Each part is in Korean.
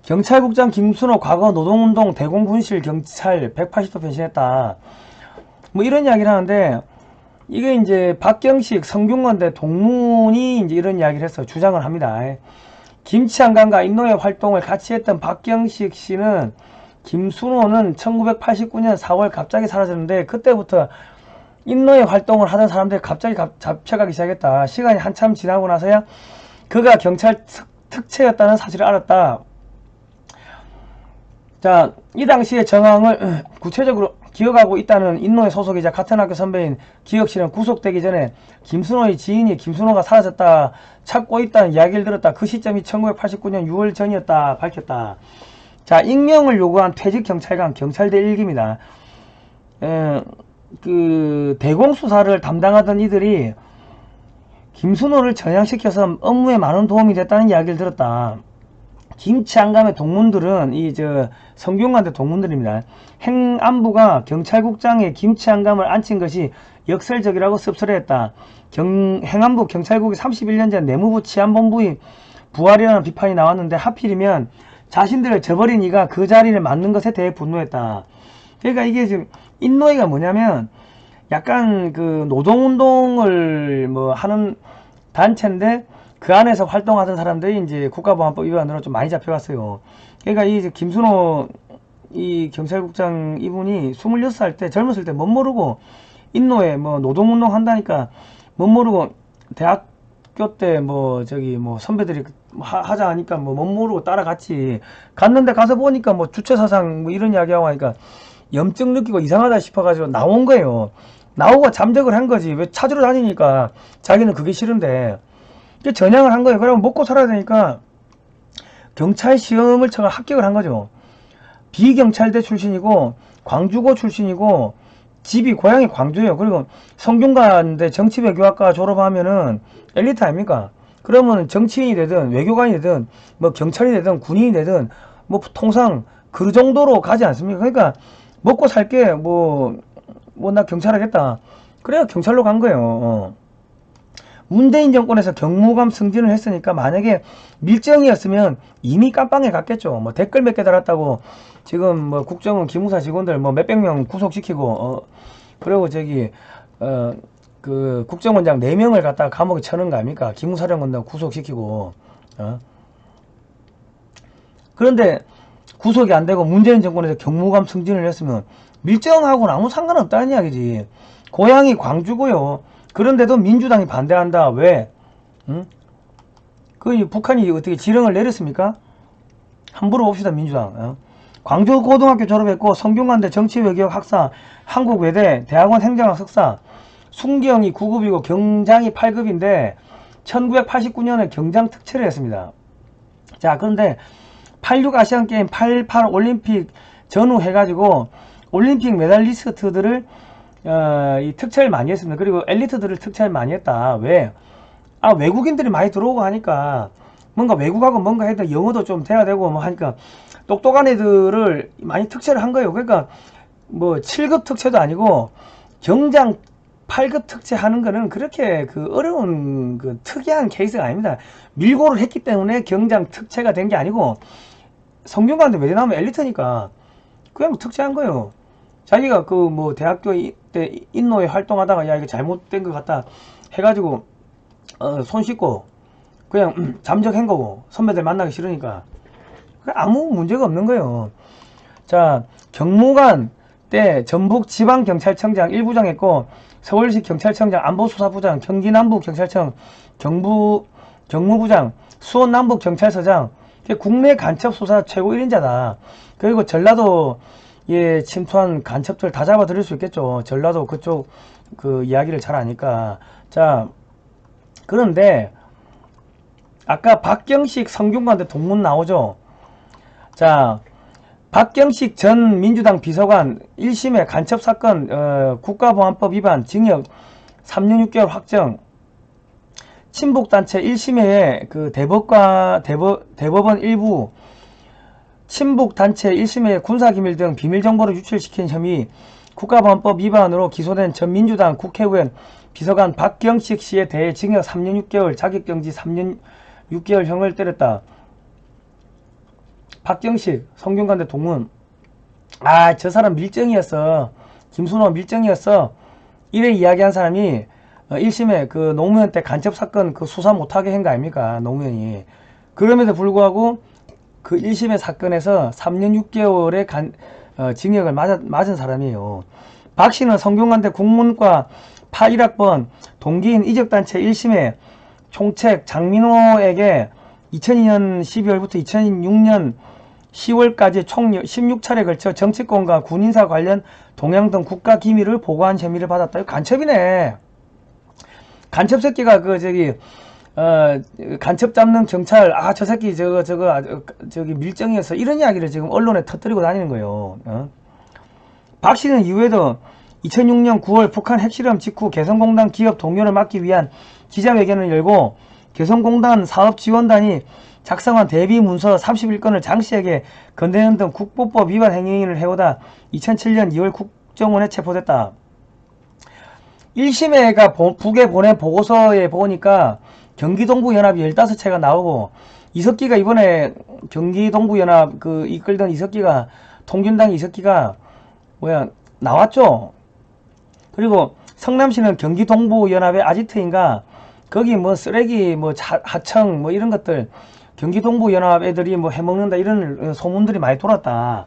경찰국장 김순호 과거 노동운동 대공분실 경찰 180도 변신했다. 뭐 이런 이야기를 하는데, 이게 이제 박경식 성균관대 동문이 이제 이런 이야기를 해서 주장을 합니다. 김치한강과 인노회 활동을 같이 했던 박경식 씨는 김순호는 1989년 4월 갑자기 사라졌는데, 그때부터 인노회 활동을 하던 사람들이 갑자기 잡혀가기 시작했다. 시간이 한참 지나고 나서야 그가 경찰 특채였다는 사실을 알았다. 자, 이 당시의 정황을 구체적으로 기억하고 있다는 인노회 소속이자 같은 학교 선배인 기혁씨는 구속되기 전에 김순호의 지인이 김순호가 사라졌다 찾고 있다는 이야기를 들었다. 그 시점이 1989년 6월 전이었다 밝혔다. 자, 익명을 요구한 퇴직경찰관 경찰대 1기입니다. 그 대공수사를 담당하던 이들이 김순호를 전향시켜서 업무에 많은 도움이 됐다는 이야기를 들었다. 김치한감의 동문들은 성균관대 동문들입니다. 행안부가 경찰국장에 김치한감을 앉힌 것이 역설적이라고 씁쓸해했다. 행안부 경찰국이 31년 전 내무부 치안본부의 부활이라는 비판이 나왔는데 하필이면 자신들을 저버린 이가 그 자리를 맡는 것에 대해 분노했다. 그러니까 이게 지금 인노회가 뭐냐면 약간 그 노동운동을 뭐 하는 단체인데 그 안에서 활동하던 사람들이 이제 국가보안법 위반으로 좀 많이 잡혀갔어요. 그러니까 이 김순호 이 경찰국장 이분이 26살 때 젊었을 때 못 모르고 인노회 뭐 노동운동 한다니까 못 모르고 대학교 때 뭐 선배들이 하자 하니까 뭐 못 모르고 따라갔지. 갔는데 가서 보니까 뭐 주체사상 뭐 이런 이야기하고 하니까 염증 느끼고 이상하다 싶어가지고 나온 거예요. 나오고 잠적을 한 거지. 왜 찾으러 다니니까 자기는 그게 싫은데 전향을 한 거예요. 그러면 먹고 살아야 되니까 경찰 시험을 쳐가 합격을 한 거죠. 비경찰대 출신이고 광주고 출신이고 집이 고향이 광주예요. 그리고 성균관대 정치외교학과 졸업하면은 엘리트 아닙니까? 그러면 정치인이 되든 외교관이 되든 뭐 경찰이 되든 군인이 되든 뭐 통상 그 정도로 가지 않습니까? 그러니까 먹고 살게 나 경찰 하겠다. 그래야 경찰로 간 거예요. 문재인 정권에서 경무감 승진을 했으니까 만약에 밀정이었으면 이미 깜빵에 갔겠죠. 뭐 댓글 몇 개 달았다고 지금 뭐 국정원 기무사 직원들 뭐 몇백 명 구속시키고 그리고 그 국정원장 4명을 갖다가 감옥에 쳐넣은 거 아닙니까? 기무사령관들 구속시키고 그런데 구속이 안 되고 문재인 정권에서 경무감 승진을 했으면 밀정하고는 아무 상관없다는 이야기지. 고향이 광주고요. 그런데도 민주당이 반대한다. 왜? 그 북한이 어떻게 지령을 내렸습니까? 함부로 봅시다. 민주당. 광주고등학교 졸업했고 성균관대 정치외교학 학사, 한국외대, 대학원 행정학 석사, 순경이 9급이고 경장이 8급인데 1989년에 경장 특채를 했습니다. 자, 그런데 86 아시안게임, 88 올림픽 전후 해가지고 올림픽 메달리스트들을 이 특채를 많이 했습니다. 그리고 엘리트들을 특채를 많이 했다. 왜? 외국인들이 많이 들어오고 하니까 뭔가 외국하고 뭔가 해도 영어도 좀 돼야 되고 뭐 하니까 똑똑한 애들을 많이 특채를 한 거예요. 그러니까 뭐 7급 특채도 아니고 경장 8급 특채 하는 거는 그렇게 그 어려운 그 특이한 케이스가 아닙니다. 밀고를 했기 때문에 경장 특채가 된 게 아니고 성균관대 외대나면 엘리트니까 그냥 특채한 거예요. 자기가 그 뭐 대학교 때 인노회 활동하다가 야 이거 잘못된 것 같다 해가지고 손 씻고 그냥 잠적한 거고 선배들 만나기 싫으니까 아무 문제가 없는 거예요. 자, 경무관 때 전북 지방경찰청장 1부장 했고 서울시 경찰청장 안보수사부장 경기남부경찰청 경무부장 수원남북경찰서장 국내 간첩수사 최고 1인자다. 그리고 전라도 침투한 간첩들 다 잡아드릴 수 있겠죠. 전라도 그쪽 그 이야기를 잘 아니까. 자, 그런데 아까 박경식 성균관대 동문 나오죠. 자, 박경식 전 민주당 비서관 1심의 간첩사건 국가보안법 위반 징역 3년 6개월 확정. 친북단체 1심회에 그 대법원 일부 친북단체 1심회 군사기밀 등 비밀정보를 유출시킨 혐의 국가보안법 위반으로 기소된 전 민주당 국회의원 비서관 박경식 씨에 대해 징역 3년 6개월 자격정지 3년 6개월형을 때렸다. 박경식, 성균관대 동문. 아, 저 사람 밀정이었어. 김순호 밀정이었어. 이래 이야기한 사람이 1심에 그 노무현 때 간첩 사건 그 수사 못하게 한 거 아닙니까? 노무현이. 그럼에도 불구하고 그 1심의 사건에서 3년 6개월의 징역을 맞은 사람이에요. 박 씨는 성균관대 국문과 81학번 동기인 이적단체 1심에 총책 장민호에게 2002년 12월부터 2006년 10월까지 총 16차례 걸쳐 정치권과 군인사 관련 동향 등 국가 기밀을 보고한 혐의를 받았다. 이거 간첩이네. 간첩 새끼가 간첩 잡는 경찰, 아, 저 새끼 저기 밀정이어서 이런 이야기를 지금 언론에 터뜨리고 다니는 거예요. 박 씨는 이후에도 2006년 9월 북한 핵실험 직후 개성공단 기업 동료를 막기 위한 기자회견을 열고 개성공단 사업지원단이 작성한 대비 문서 31건을 장 씨에게 건네는 등 국보법 위반 행위를 해오다 2007년 2월 국정원에 체포됐다. 1심에가 북에 보낸 보고서에 보니까 경기동부연합이 15채가 나오고 이석기가 이번에 경기동부연합 이끌던 이석기가 통균당 이석기가 나왔죠. 그리고 성남시는 경기동부연합의 아지트인가 거기 뭐 쓰레기 하청 이런 것들 경기동부연합 애들이 해먹는다 이런 소문들이 많이 돌았다.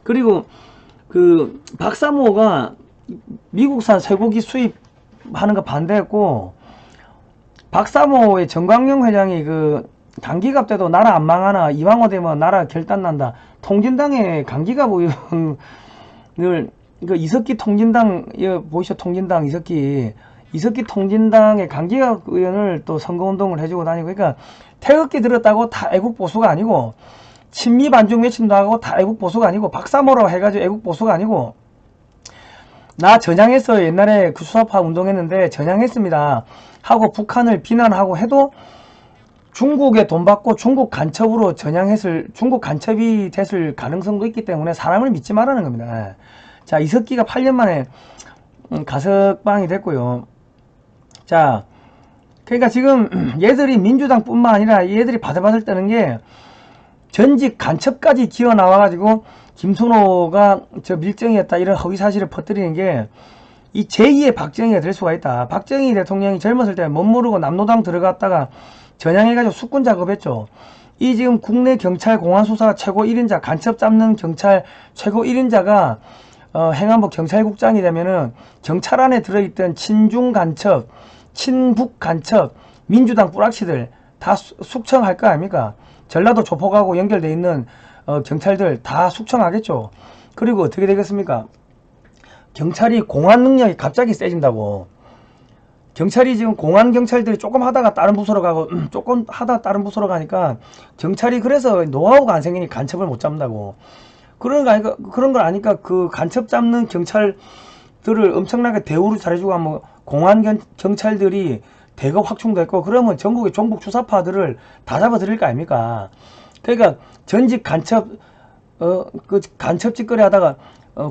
그리고 그 박사모가 미국산 쇠고기 수입하는 거 반대했고 박사모의 정광영 회장이 강기갑 때도 나라 안 망하나 이왕호 되면 나라 결단난다. 통진당의 강기갑 의원을 이석기 통진당 보이시죠? 통진당 이석기 통진당의 강기갑 의원을 또 선거운동을 해주고 다니고 그러니까 태극기 들었다고 다 애국보수가 아니고 친미 반중 외침도 하고 다 애국보수가 아니고 박사모라고 해가지고 애국보수가 아니고 나 전향했어요. 옛날에 그 수사파 운동했는데 전향했습니다 하고 북한을 비난하고 해도 중국에 돈 받고 중국 간첩으로 중국 간첩이 됐을 가능성도 있기 때문에 사람을 믿지 말라는 겁니다. 자, 이석기가 8년 만에 가석방이 됐고요. 자, 그러니까 지금 얘들이 민주당 뿐만 아니라 얘들이 바들바들 떠는 게 전직 간첩까지 기어 나와가지고 김순호가 저 밀정이었다 이런 허위사실을 퍼뜨리는 게 이 제2의 박정희가 될 수가 있다. 박정희 대통령이 젊었을 때 멋모르고 남노당 들어갔다가 전향해가지고 숙군 작업했죠. 이 지금 국내 경찰 공안수사 최고 1인자 간첩 잡는 경찰 최고 1인자가 행안부 경찰국장이 되면은 경찰 안에 들어있던 친중 간첩 친북 간첩 민주당 뿌락치들 다 숙청할 거 아닙니까? 전라도 조폭하고 연결돼 있는 경찰들 다 숙청하겠죠. 그리고 어떻게 되겠습니까? 경찰이 공안 능력이 갑자기 세진다고. 경찰이 지금 공안 경찰들이 조금 하다가 다른 부서로 가고 조금 하다가 다른 부서로 가니까 경찰이 그래서 노하우가 안 생기니 간첩을 못 잡는다고. 그런 걸 아니까 그 간첩 잡는 경찰들을 엄청나게 대우를 잘해주고 하면 공안 경찰들이 대거 확충됐고 그러면 전국의 종북 주사파들을 다 잡아들일 거 아닙니까? 그러니까 전직 간첩 간첩 짓거리 하다가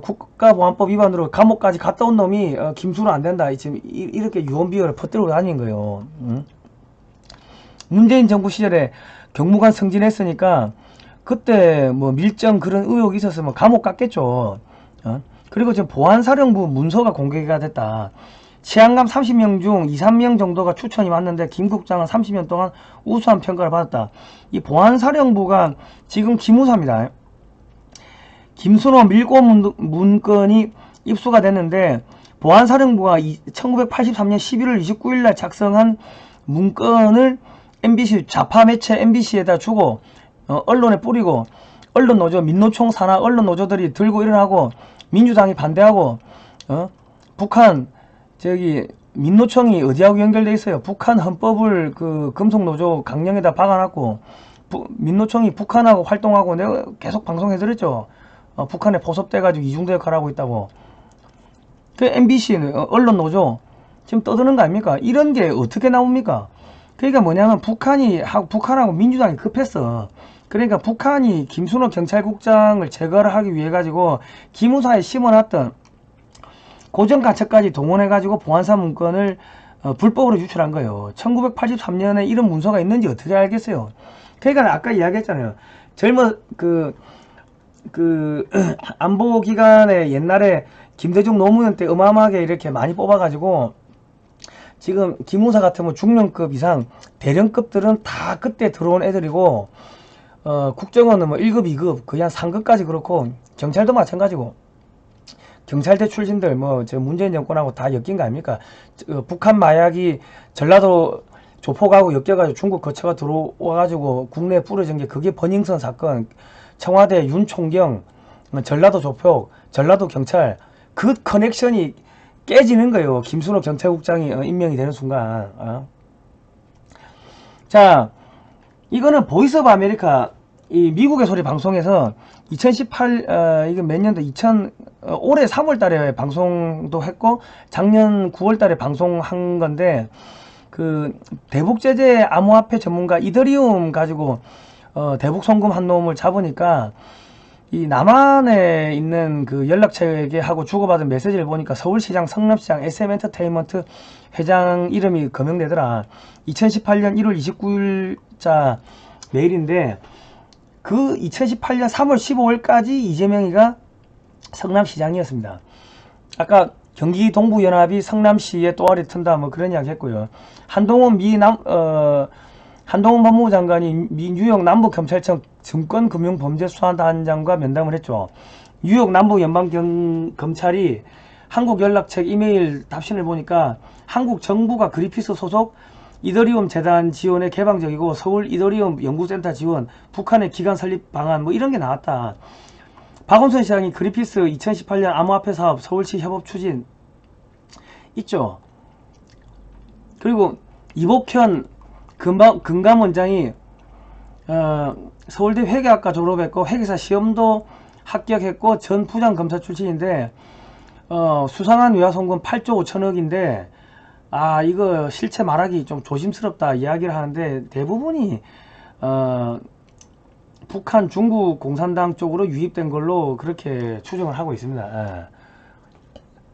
국가보안법 위반으로 감옥까지 갔다 온 놈이 김순호 안 된다. 지금 이렇게 유언비어를 퍼뜨리고 다니는 거예요. 문재인 정부 시절에 경무관 승진했으니까 그때 밀정 그런 의혹이 있었으면 감옥 갔겠죠. 그리고 지금 보안사령부 문서가 공개가 됐다. 치안감 30명 중 2, 3명 정도가 추천이 왔는데 김 국장은 30년 동안 우수한 평가를 받았다. 이 보안사령부가 지금 기무사입니다. 김순호 밀고 문건이 입수가 됐는데 보안사령부가 1983년 11월 29일 날 작성한 문건을 MBC 좌파 매체 MBC에다 주고 언론에 뿌리고 언론노조 민노총 산하 언론노조들이 들고 일어나고 민주당이 반대하고 북한 민노총이 어디하고 연결돼 있어요? 북한 헌법을 금속노조 강령에다 박아놨고 민노총이 북한하고 활동하고 내가 계속 방송해드렸죠. 북한에 포섭돼가지고 이중대 역할을 하고 있다고. 그 MBC는 언론노조 지금 떠드는 거 아닙니까? 이런 게 어떻게 나옵니까? 그러니까 뭐냐면 북한하고 민주당이 급했어. 그러니까 북한이 김순호 경찰국장을 제거를 하기 위해 가지고 기무사에 심어놨던 고정간첩까지 동원해가지고 보안사 문건을 불법으로 유출한 거예요. 1983년에 이런 문서가 있는지 어떻게 알겠어요? 그러니까 아까 이야기했잖아요. 안보기관에 옛날에 김대중 노무현 때 어마어마하게 이렇게 많이 뽑아가지고 지금 기무사 같으면 중령급 이상 대령급들은 다 그때 들어온 애들이고, 국정원은 뭐 1급, 2급, 거의 한 3급까지 그렇고, 경찰도 마찬가지고, 경찰대 출신들 뭐 저 문재인 정권하고 다 엮인 거 아닙니까? 북한 마약이 전라도 조폭하고 엮여가지고 중국 거쳐가 들어와가지고 국내에 뿌려진 게 그게 버닝썬 사건, 청와대 윤 총경, 전라도 조폭, 전라도 경찰, 그 커넥션이 깨지는 거예요. 김순호 경찰국장이 임명이 되는 순간. 자, 이거는 보이스 오브 아메리카, 이 미국의 소리 방송에서 2018, 이거 몇 년도, 올해 3월 달에 방송도 했고, 작년 9월 달에 방송한 건데, 그, 대북제재 암호화폐 전문가 이더리움 가지고, 대북 송금 한 놈을 잡으니까, 이 남한에 있는 그 연락처에게 하고 주고받은 메시지를 보니까 서울시장, 성남시장, SM엔터테인먼트 회장 이름이 거명되더라. 2018년 1월 29일자 메일인데, 그 2018년 3월 15일까지 이재명이가 성남시장이었습니다. 아까 경기 동부연합이 성남시에 또아리 튼다 뭐 그런 이야기 했고요. 한동훈 법무부 장관이 미 뉴욕 남부경찰청 증권금융범죄수사단장과 면담을 했죠. 뉴욕 남부연방검찰이 한국연락책 이메일 답신을 보니까 한국 정부가 그리피스 소속 이더리움 재단 지원에 개방적이고 서울 이더리움 연구센터 지원, 북한의 기관 설립 방안 뭐 이런 게 나왔다. 박원순 시장이 그리피스 2018년 암호화폐 사업 서울시 협업 추진 있죠. 그리고 이복현 금감원장이 서울대 회계학과 졸업했고 회계사 시험도 합격했고 전 부장검사 출신인데 수상한 외화송금 8조 5천억인데 이거 실체 말하기 좀 조심스럽다 이야기를 하는데 대부분이 북한 중국 공산당 쪽으로 유입된 걸로 그렇게 추정을 하고 있습니다.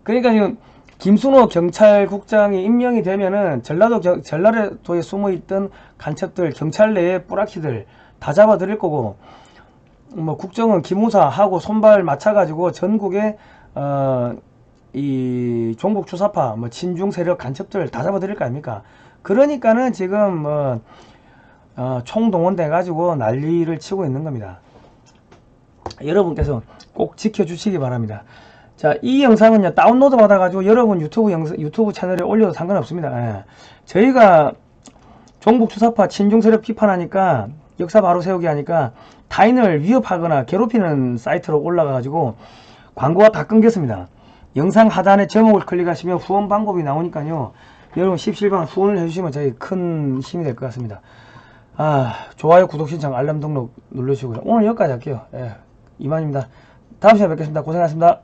그러니까 지금 김순호 경찰국장이 임명이 되면은 전라도에 숨어있던 간첩들, 경찰 내의 뿌라키들 다 잡아들일 거고, 뭐 국정원 기무사하고 손발 맞춰가지고 전국에 이 종북 주사파, 뭐 친중 세력 간첩들 다 잡아들일 거 아닙니까? 그러니까는 지금 뭐 총동원돼 가지고 난리를 치고 있는 겁니다. 여러분께서 꼭 지켜주시기 바랍니다. 자, 이 영상은요 다운로드 받아가지고 여러분 유튜브 채널에 올려도 상관없습니다. 저희가 종북 주사파 친중 세력 비판하니까 역사 바로 세우기 하니까 타인을 위협하거나 괴롭히는 사이트로 올라가가지고 광고가 다 끊겼습니다. 영상 하단에 제목을 클릭하시면 후원 방법이 나오니까요. 여러분 십실반 후원을 해주시면 저희 큰 힘이 될 것 같습니다. 좋아요, 구독, 신청, 알람 등록 눌러주시고요. 오늘 여기까지 할게요. 이만입니다. 다음 시간에 뵙겠습니다. 고생하셨습니다.